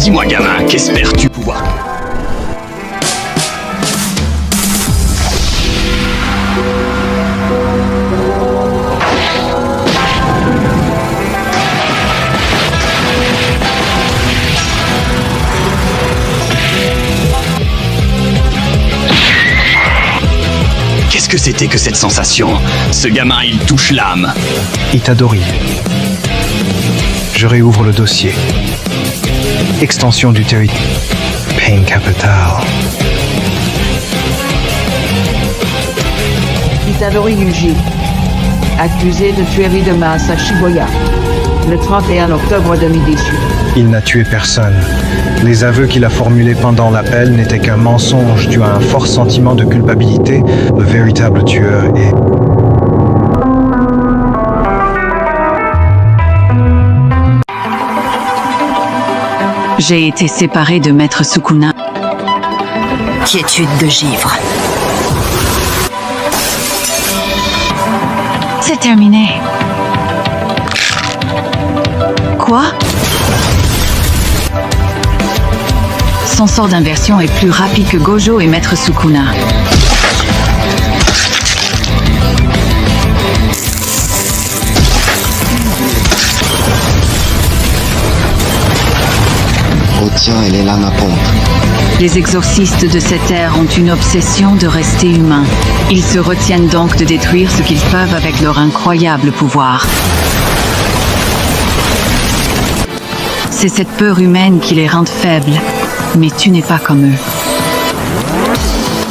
Dis-moi, gamin, qu'espères-tu pouvoir... Qu'est-ce que c'était que cette sensation? Ce gamin, il touche l'âme. Itadori. Je réouvre le dossier. Extension du territoire. Pain Capital. Itadori Yuji, accusé de tuerie de masse à Shibuya, le 31 octobre 2018. Il n'a tué personne. Les aveux qu'il a formulés pendant l'appel n'étaient qu'un mensonge dû à un fort sentiment de culpabilité. Le véritable tueur est... J'ai été séparée de Maître Sukuna. Quiétude de givre. C'est terminé. Quoi? Son sort d'inversion est plus rapide que Gojo et Maître Sukuna. Oh tiens, elle est là, ma pompe. Les exorcistes de cette ère ont une obsession de rester humains. Ils se retiennent donc de détruire ce qu'ils peuvent avec leur incroyable pouvoir. C'est cette peur humaine qui les rend faibles. Mais tu n'es pas comme eux.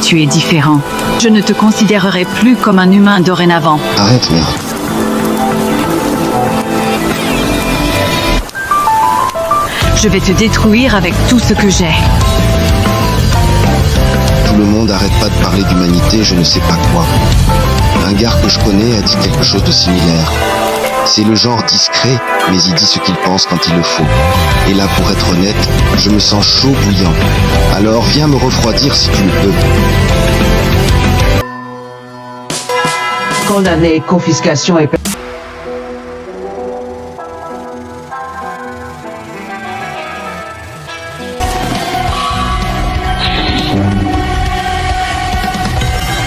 Tu es différent. Je ne te considérerai plus comme un humain dorénavant. Arrête, merde. Je vais te détruire avec tout ce que j'ai. Tout le monde arrête pas de parler d'humanité, je ne sais pas quoi. Un gars que je connais a dit quelque chose de similaire. C'est le genre discret, mais il dit ce qu'il pense quand il le faut. Et là, pour être honnête, je me sens chaud bouillant. Alors viens me refroidir si tu le peux. Condamné, confiscation et...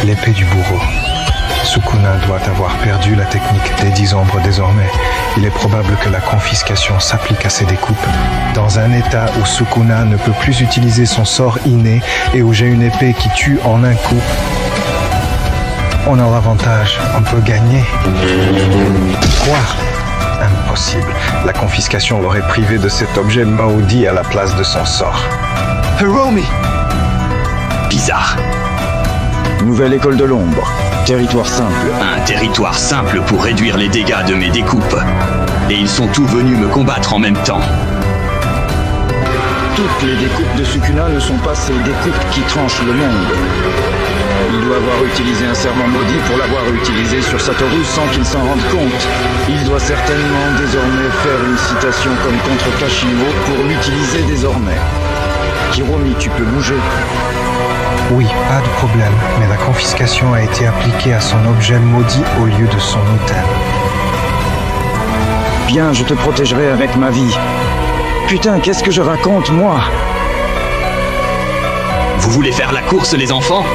L'épée du bourreau. Sukuna doit avoir perdu la technique des 10 ombres désormais. Il est probable que la confiscation s'applique à ses découpes. Dans un état où Sukuna ne peut plus utiliser son sort inné et où j'ai une épée qui tue en un coup, on a l'avantage, on peut gagner. Quoi? Impossible. La confiscation l'aurait privé de cet objet maudit à la place de son sort. Hiromi! Bizarre. Nouvelle école de l'ombre. Territoire simple. Un territoire simple pour réduire les dégâts de mes découpes. Et ils sont tous venus me combattre en même temps. Toutes les découpes de Sukuna ne sont pas ces découpes qui tranchent le monde. Il doit avoir utilisé un serment maudit pour l'avoir utilisé sur Satoru sans qu'il s'en rende compte. Il doit certainement désormais faire une citation comme contre Kashimo pour l'utiliser désormais. Hiromi, tu peux bouger. Oui, pas de problème, mais la confiscation a été appliquée à son objet maudit au lieu de son autel. Bien, je te protégerai avec ma vie. Putain, qu'est-ce que je raconte, moi? Vous voulez faire la course, les enfants?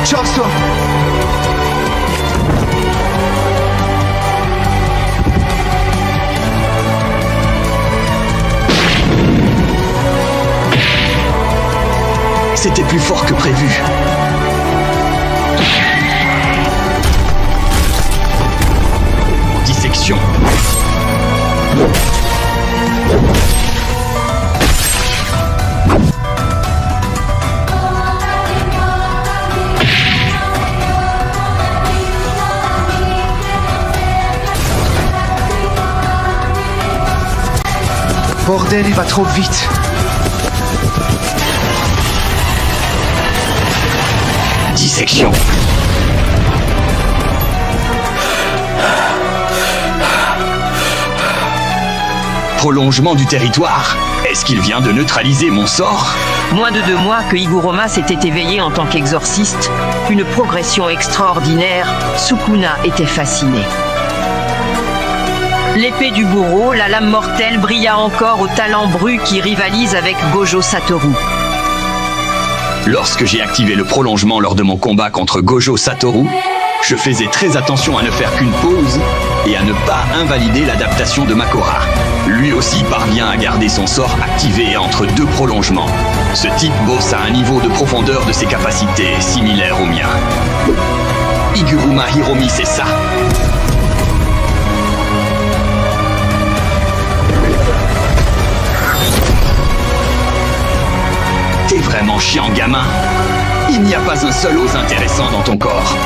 Chasse-toi! C'était plus fort que prévu. Dissection. Bordel, il va trop vite. Dissection. Prolongement du territoire. Est-ce qu'il vient de neutraliser mon sort? Moins de 2 mois que Higuruma s'était éveillé en tant qu'exorciste, une progression extraordinaire, Sukuna était fascinée. L'épée du bourreau, la lame mortelle, brilla encore au talent brut qui rivalise avec Gojo Satoru. Lorsque j'ai activé le prolongement lors de mon combat contre Gojo Satoru, je faisais très attention à ne faire qu'une pause et à ne pas invalider l'adaptation de Makora. Lui aussi parvient à garder son sort activé entre 2 prolongements. Ce type bosse à un niveau de profondeur de ses capacités similaire au mien. Higuruma Hiromi, c'est ça. T'es vraiment chiant, gamin. Il n'y a pas un seul os intéressant dans ton corps.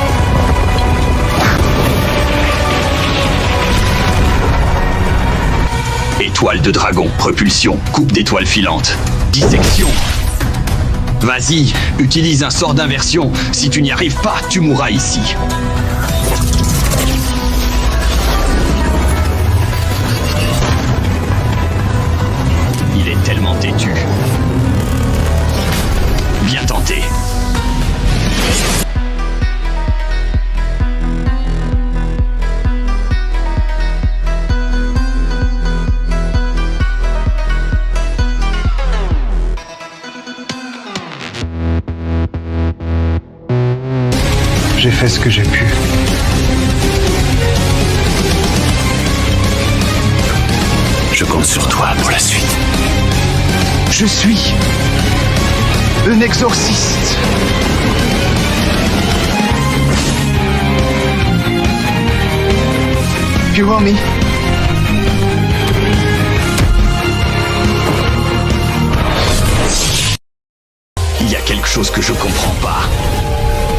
Étoile de dragon, propulsion, coupe d'étoiles filantes, dissection. Vas-y, utilise un sort d'inversion. Si tu n'y arrives pas, tu mourras ici. Il est tellement têtu. Bien tenté. J'ai fait ce que j'ai pu. Je compte sur toi pour la suite. Je suis un exorciste. Hiromi. Il y a quelque chose que je comprends pas.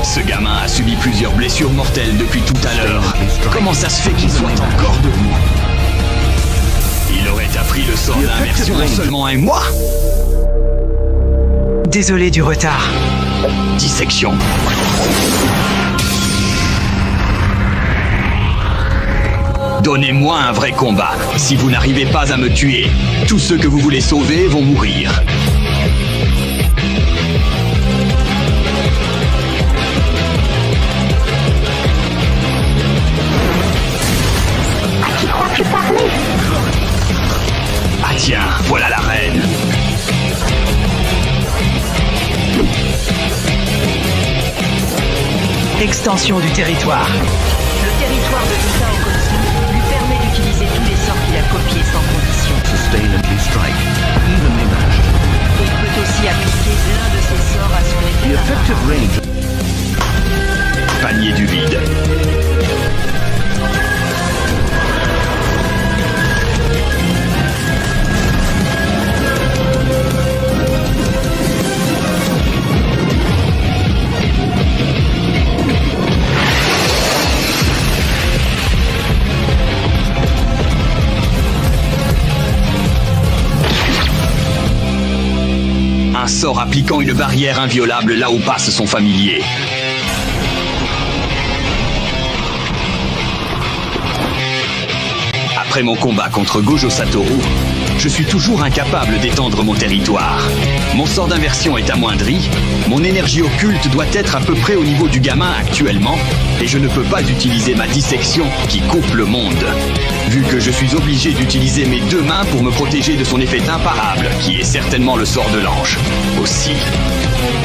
Ce gamin a subi plusieurs blessures mortelles depuis tout à l'heure. Comment ça se fait qu'il soit encore debout? Il aurait appris le sort d'inversion en seulement un mois. Désolé du retard. Dissection. Donnez-moi un vrai combat. Si vous n'arrivez pas à me tuer, tous ceux que vous voulez sauver vont mourir. Ah tiens, voilà la reine. Extension du territoire. Le territoire de Tuta Okkotsu lui permet d'utiliser tous les sorts qu'il a copiés sans condition. Il peut aussi appliquer l'un de ses sorts à son effet. Panier du vide. Un sort appliquant une barrière inviolable là où passe son familier. Après mon combat contre Gojo Satoru, je suis toujours incapable d'étendre mon territoire. Mon sort d'inversion est amoindri, mon énergie occulte doit être à peu près au niveau du gamin actuellement, et je ne peux pas utiliser ma dissection qui coupe le monde. Vu que je suis obligé d'utiliser mes 2 mains pour me protéger de son effet imparable, qui est certainement le sort de l'ange. Aussi,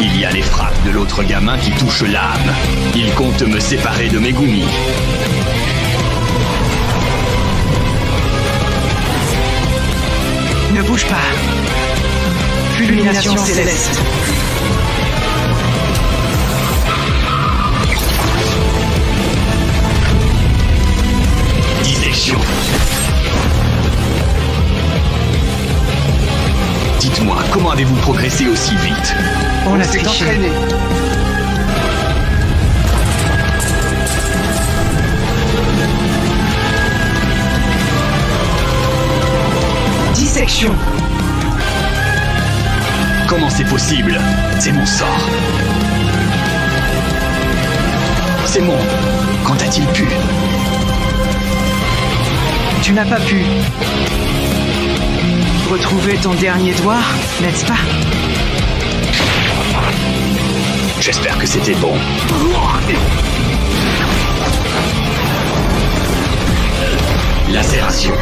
il y a les frappes de l'autre gamin qui touchent l'âme. Il compte me séparer de Megumi. Ne bouge pas. Fulmination céleste. Dissection. Dites-moi, comment avez-vous progressé aussi vite? On a triché. Dissection. Comment c'est possible? C'est mon sort. C'est mon... Quand a-t-il pu? Tu n'as pas pu retrouver ton dernier doigt, n'est-ce pas? J'espère que c'était bon. Lacération.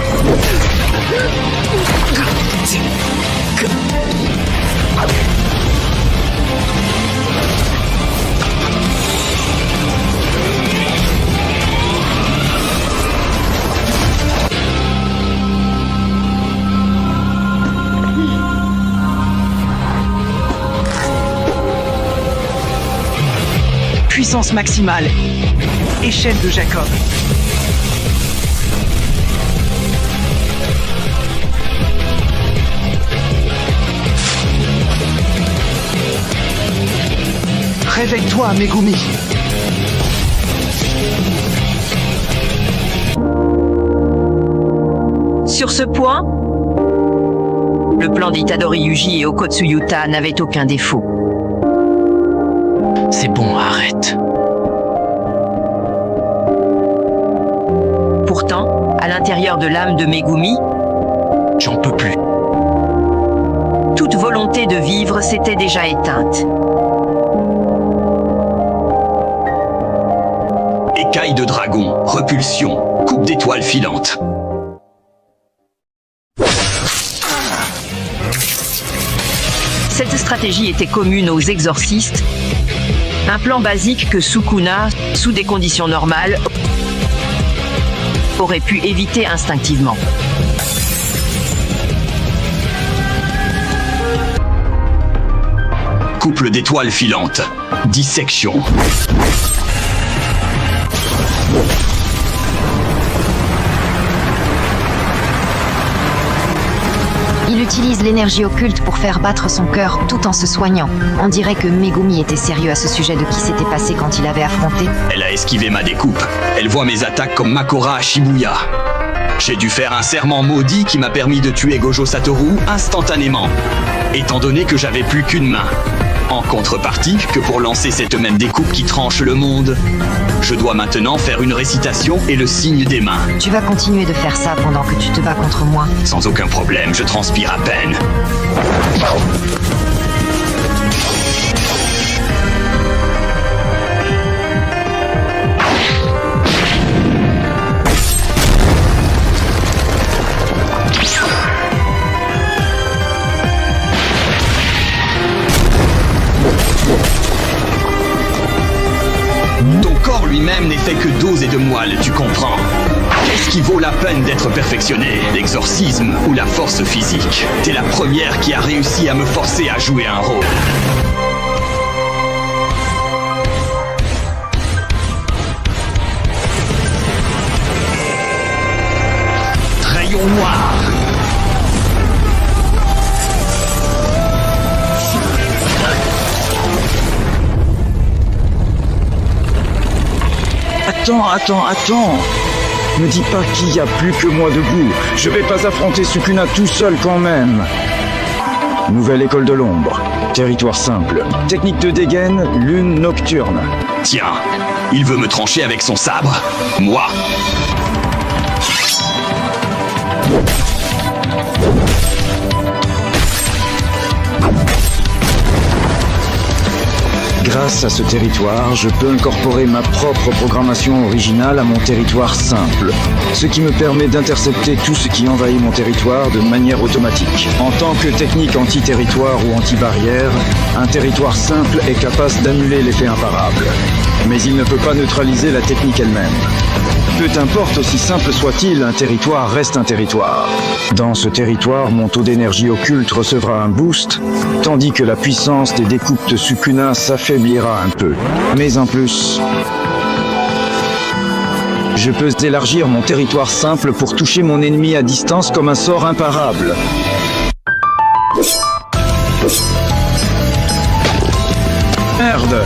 Puissance maximale. Échelle de Jacob. Réveille-toi, Megumi. Sur ce point, le plan d'Itadori Yuji et Okotsuyuta n'avait aucun défaut. C'est bon, arrête. Pourtant, à l'intérieur de l'âme de Megumi, J'en peux plus. toute volonté de vivre s'était déjà éteinte. Écaille de dragon, repulsion, coupe d'étoiles filantes. Cette stratégie était commune aux exorcistes, un plan basique que Sukuna, sous des conditions normales, aurait pu éviter instinctivement. Couple d'étoiles filantes. Dissection. Il utilise l'énergie occulte pour faire battre son cœur tout en se soignant. On dirait que Megumi était sérieux à ce sujet de qui s'était passé quand il avait affronté. Elle a esquivé ma découpe. Elle voit mes attaques comme Makora à Shibuya. J'ai dû faire un serment maudit qui m'a permis de tuer Gojo Satoru instantanément, étant donné que j'avais plus qu'une main. En contrepartie, que pour lancer cette même découpe qui tranche le monde, je dois maintenant faire une récitation et le signe des mains. Tu vas continuer de faire ça pendant que tu te bats contre moi. Sans aucun problème, je transpire à peine. Ton corps lui-même n'est fait que d'os et de moelle, tu comprends? Qu'est-ce qui vaut la peine d'être perfectionné? L'exorcisme ou la force physique? T'es la première qui a réussi à me forcer à jouer un rôle. Rayon noir. Attends. Ne dis pas qu'il n'y a plus que moi debout. Je vais pas affronter Sukuna tout seul quand même. Nouvelle école de l'ombre. Territoire simple. Technique de dégaine, lune nocturne. Tiens, il veut me trancher avec son sabre. Moi. Grâce à ce territoire, je peux incorporer ma propre programmation originale à mon territoire simple, ce qui me permet d'intercepter tout ce qui envahit mon territoire de manière automatique. En tant que technique anti-territoire ou anti-barrière, un territoire simple est capable d'annuler l'effet imparable. Mais il ne peut pas neutraliser la technique elle-même. Peu importe, aussi simple soit-il, un territoire reste un territoire. Dans ce territoire, mon taux d'énergie occulte recevra un boost, tandis que la puissance des découpes de Sukuna s'affaiblira un peu. Mais en plus, je peux élargir mon territoire simple pour toucher mon ennemi à distance comme un sort imparable. Merde!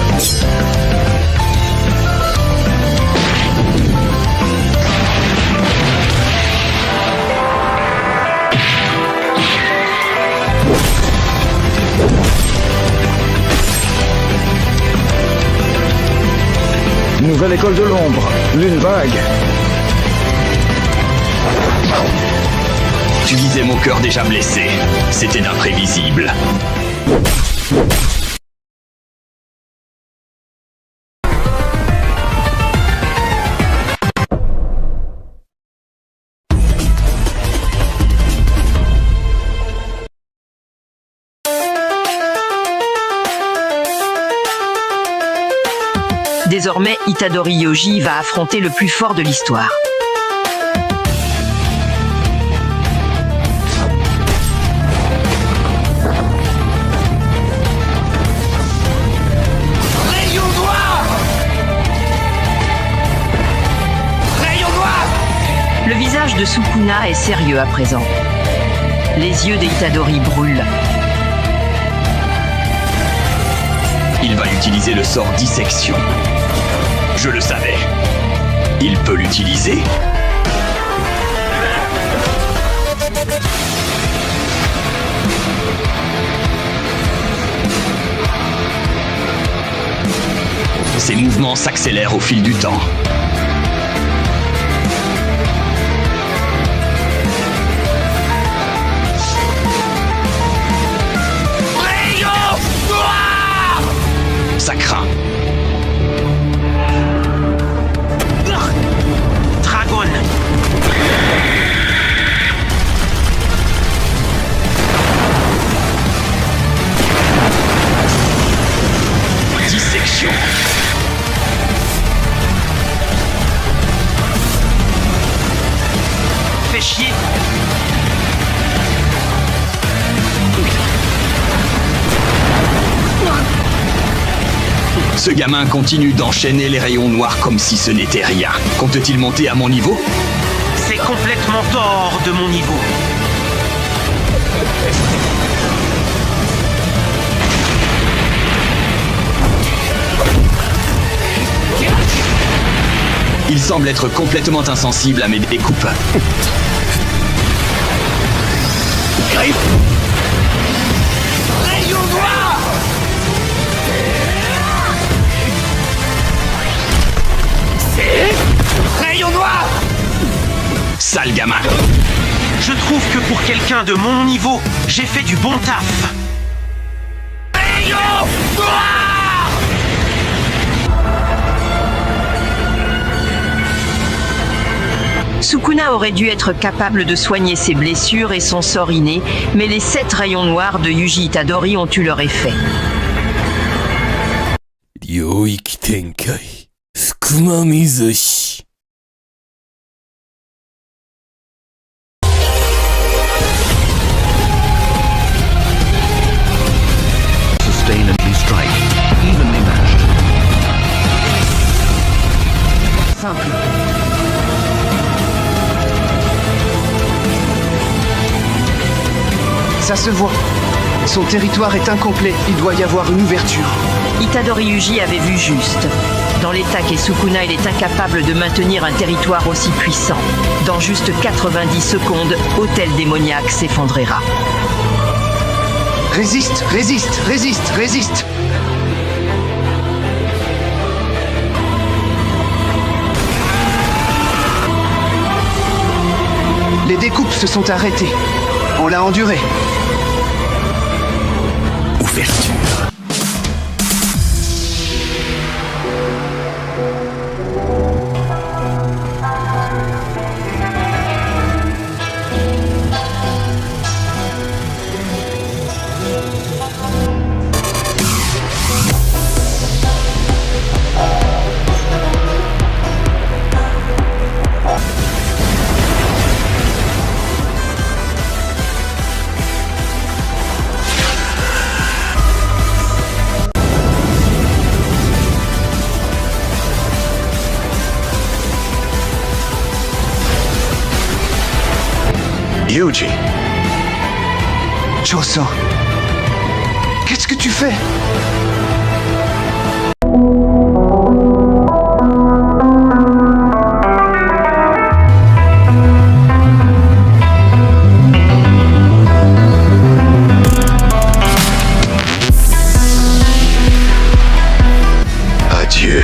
Nouvelle école de l'ombre, lune vague. Tu visais mon cœur déjà blessé. C'était imprévisible. Désormais, Itadori Yoji va affronter le plus fort de l'histoire. Rayon noir! Rayon noir! Le visage de Sukuna est sérieux à présent. Les yeux d'Itadori brûlent. Il va utiliser le sort dissection. Je le savais. Il peut l'utiliser. Ses mouvements s'accélèrent au fil du temps. Rayon noir! Ça craint. Dragon! Dissection. Fais chier! Ce gamin continue d'enchaîner les rayons noirs comme si ce n'était rien. Compte-t-il monter à mon niveau? C'est complètement hors de mon niveau. Il semble être complètement insensible à mes découpes. Rayon noir! Rayon noir! Sale gamin. Je trouve que pour quelqu'un de mon niveau, j'ai fait du bon taf. Rayon noir! Sukuna aurait dû être capable de soigner ses blessures et son sort inné, mais les 7 rayons noirs de Yuji Itadori ont eu leur effet. 領域展開すくまみ寿司 Sustainably strike, evenly matched. Simple. Ça se voit. Son territoire est incomplet, il doit y avoir une ouverture. Itadori Yuji avait vu juste. Dans l'état qu'est Sukuna, il est incapable de maintenir un territoire aussi puissant. Dans juste 90 secondes, Hôtel démoniaque s'effondrera. Résiste, résiste, résiste, résiste. Les découpes se sont arrêtées. On l'a enduré. Ouverture. Yuji. Choso. Qu'est-ce que tu fais? Adieu,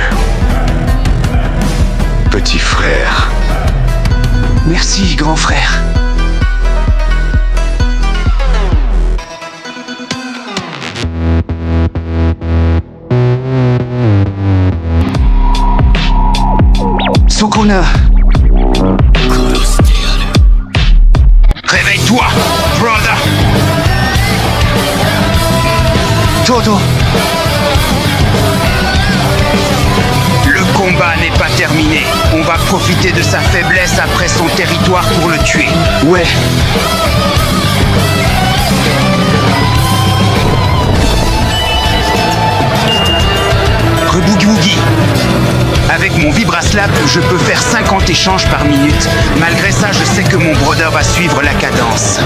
petit frère. Merci, grand frère. Sukuna. Réveille-toi, brother. Todo. pas terminé. On va profiter de sa faiblesse après son territoire pour le tuer. Ouais. Reboogie Woogie. Avec mon Vibraslap, je peux faire 50 échanges par minute. Malgré ça, je sais que mon brodeur va suivre la cadence.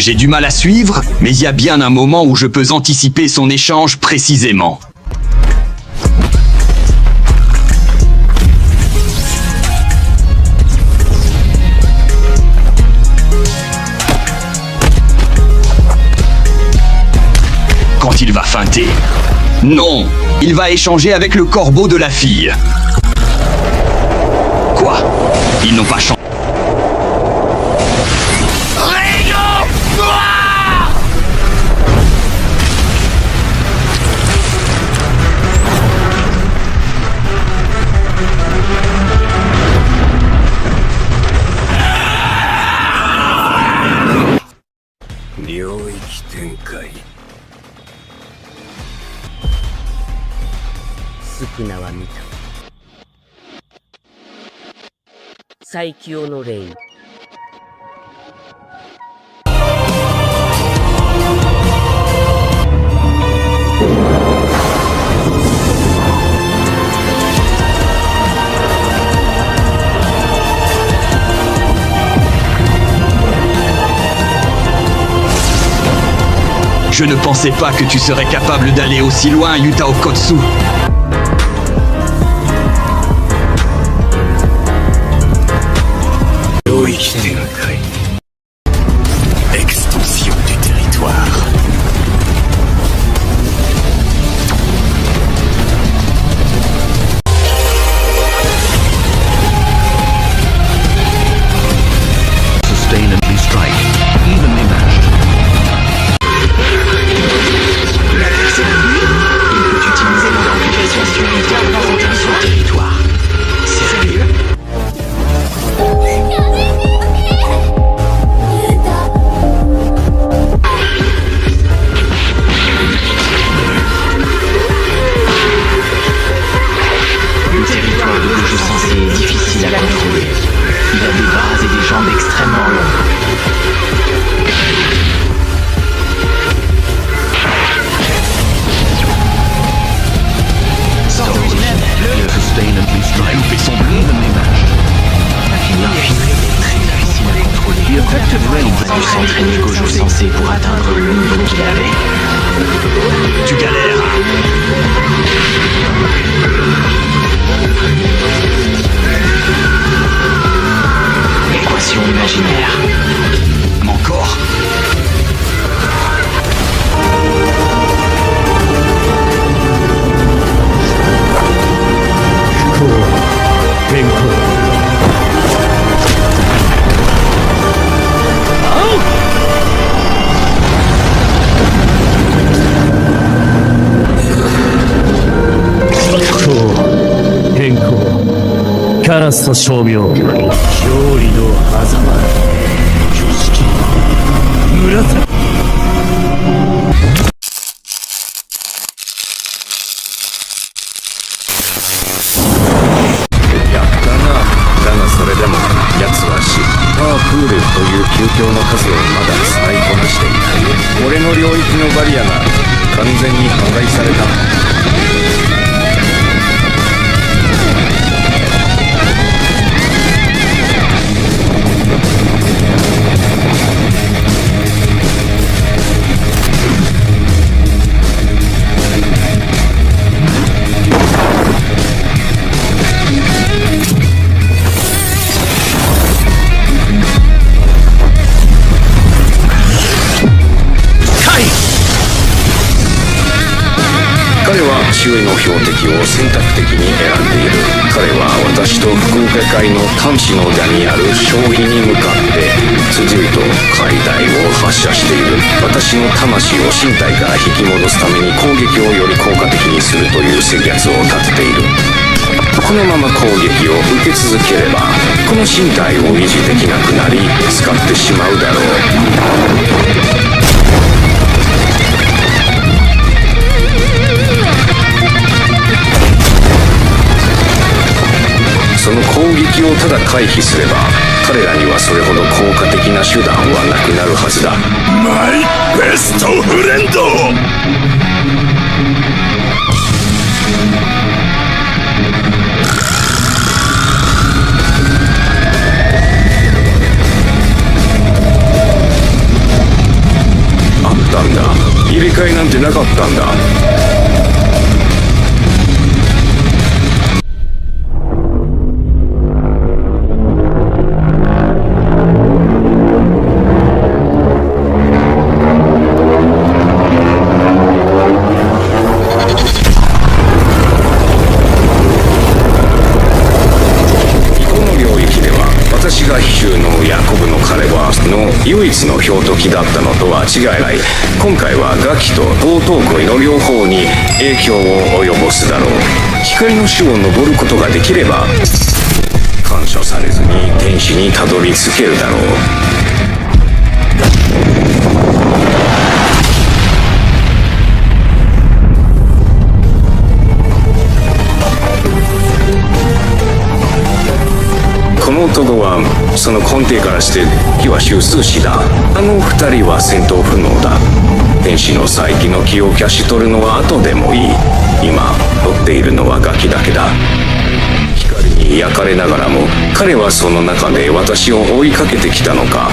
J'ai du mal à suivre, mais il y a bien un moment où je peux anticiper son échange précisément. Quand il va feinter. Non, il va échanger avec le corbeau de la fille. Quoi? Ils n'ont pas changé. Je ne pensais pas que tu serais capable d'aller aussi loin, Yuta Okotsu. Extension du territoire. Sustainably strike, evenly matched. Il peut utiliser mon application sécuritaire dans son territoire. Sérieux? Le territoire de Gojo Sensei est difficile à contrôler. Il a des bras et des jambes extrêmement longs. Sustainably strike, loupé son bleu. evenly matched. L'infini est très difficile à contrôler. Il a dû s'entraîner Gojo Sensei pour atteindre le niveau qu'il avait. Tu galères. Équation imaginaire. Encore.俺の領域のバリアが完全に破壊された。標的を選択的に選んでいる。彼は私と福岡会の監視の座にある消費に向かって次々と解体を発射している。私の魂を身体から引き戻すために攻撃をより効果的にするという戦略を立てている。このまま攻撃を受け続ければこの身体を維持できなくなり使ってしまうだろう。その攻撃をただ回避すれば彼らにはそれほど効果的な手段はなくなるはずだ。マイベストフレンド。あったんだ。入れ替えなんてなかったんだ。唯一の標的だったのとは違いない。今回はガキと暴投恋の両方に影響を及ぼすだろう。光の種を登ることができれば干渉されずに天使にたどり着けるだろう。この男はその根底からして気は修数士だ。あの二人は戦闘不能だ。天使の再起の気をキャッシュ取るのは後でもいい。今取っているのはガキだけだ。光に焼かれながらも彼はその中で私を追いかけてきたのか。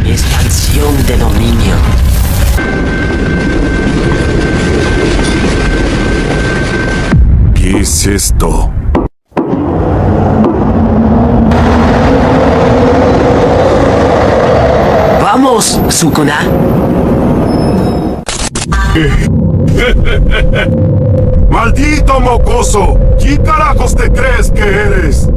Expansión de dominio. ¿Qué es esto? ¡Vamos, Sukuna! ¡Maldito mocoso! ¿Quién carajos te crees que eres?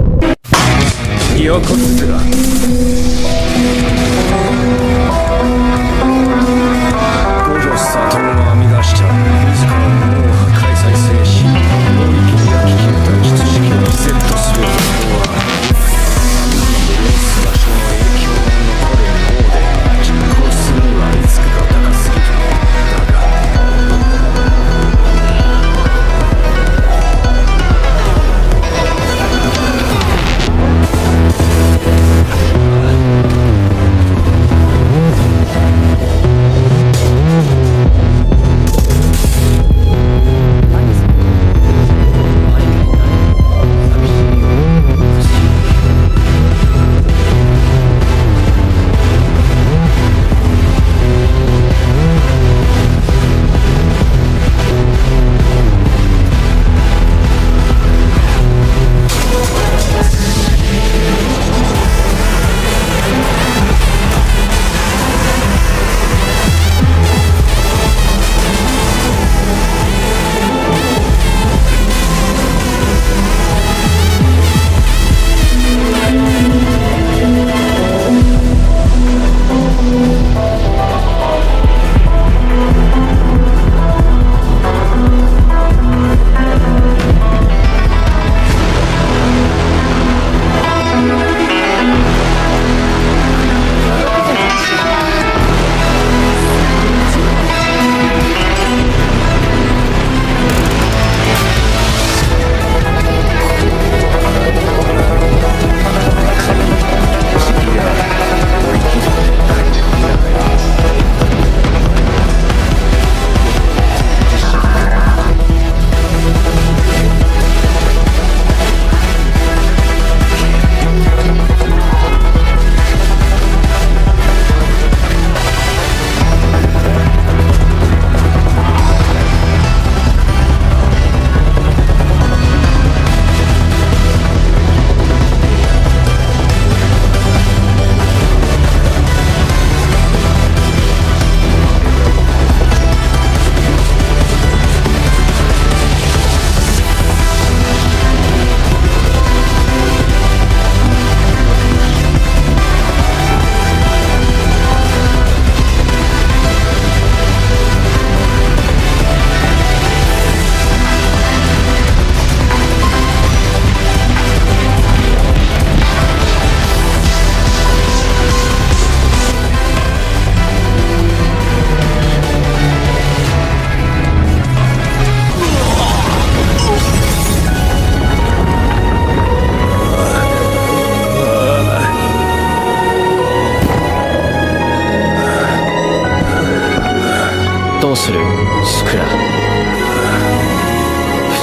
どうするスクラ。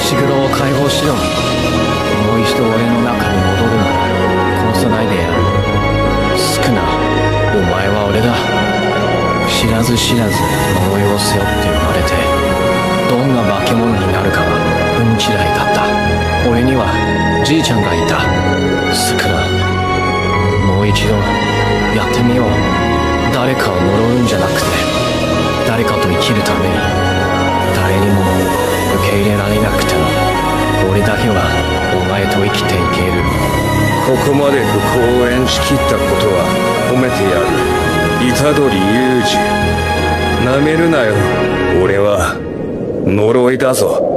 伏黒を解放しろ。もう一度俺の中に戻るなら殺さないでやる。スクナ、お前は俺だ。知らず知らず呪いを背負って生まれて、どんな化け物になるかはうんちらいだった。俺にはじいちゃんがいた。スクナ、もう一度やってみよう。誰かを呪うんじゃなくて、誰かと生きるために。誰にも受け入れられなくても俺だけはお前と生きていける。ここまで不幸を演じきったことは褒めてやる。虎杖裕二、なめるなよ。俺は呪いだぞ。